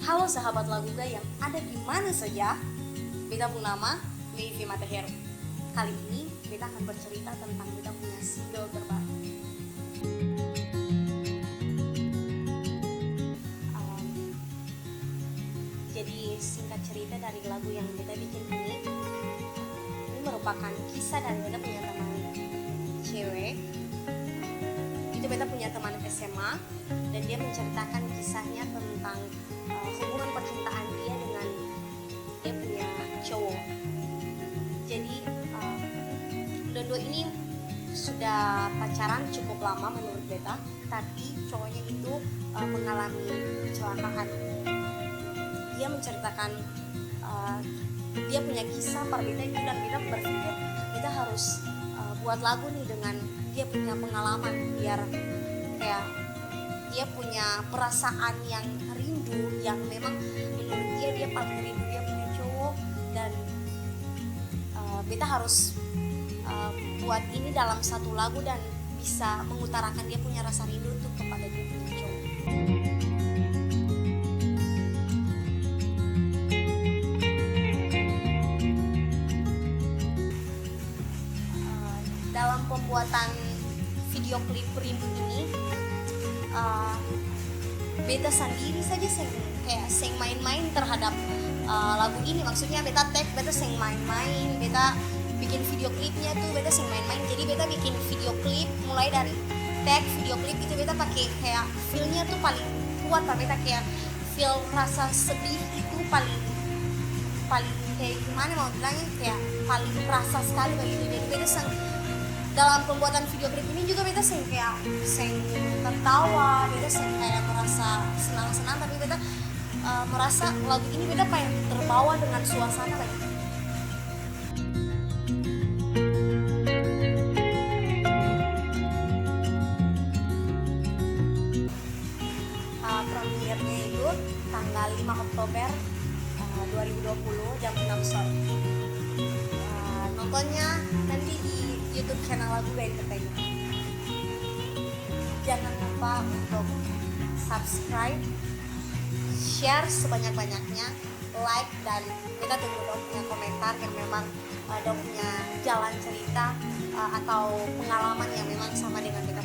Halo sahabat Laguga yang ada di mana saja. Beta pun nama Levi Matahero. Kali ini beta akan bercerita tentang beta punya single terbaru. Jadi singkat cerita dari lagu yang beta bikin ini merupakan kisah dari beta punya teman cewek. Itu beta punya teman SMA dan dia menceritakan kisahnya tentang hubungan percintaan dia dengan dia punya cowok. Jadi dua-dua ini sudah pacaran cukup lama menurut beta, tapi cowoknya itu mengalami kecelakaan. Dia menceritakan dia punya kisah per beta itu, dan beta berpikir beta harus buat lagu nih dengan dia punya pengalaman, biar kayak dia punya perasaan yang rindu, yang memang menurut dia paling rindu dia punya cowok. Dan beta harus buat ini dalam satu lagu dan bisa mengutarakan dia punya rasa rindu untuk kepada dia punya cowok. Dalam pembuatan video klip rindu ini, beta sendiri saja sing main-main terhadap lagu ini. Maksudnya beta tag, beta sing main-main, beta bikin video klipnya tuh beta sing main-main. Jadi beta bikin video klip mulai dari tag video klip itu beta pakai kayak feel-nya tuh paling kuat, beta kayak feel rasa sedih itu paling kayak gimana mau bilangnya, kayak paling terasa sekali begitu. Jadi beta dalam pembuatan video klip ini juga beta kayak tertawa, beta kayak merasa senang-senang, tapi beta merasa lagu ini beta kayak terbawa dengan suasana begitu. Premiernya itu tanggal 5 Oktober 2020 jam 6 sore. Nontonnya nanti di YouTube channel Laguga Entertainment. Jangan lupa untuk subscribe, share sebanyak-banyaknya, like, dan kita tunggu dong punya komentar yang memang dong punya jalan cerita atau pengalaman yang memang sama dengan kita.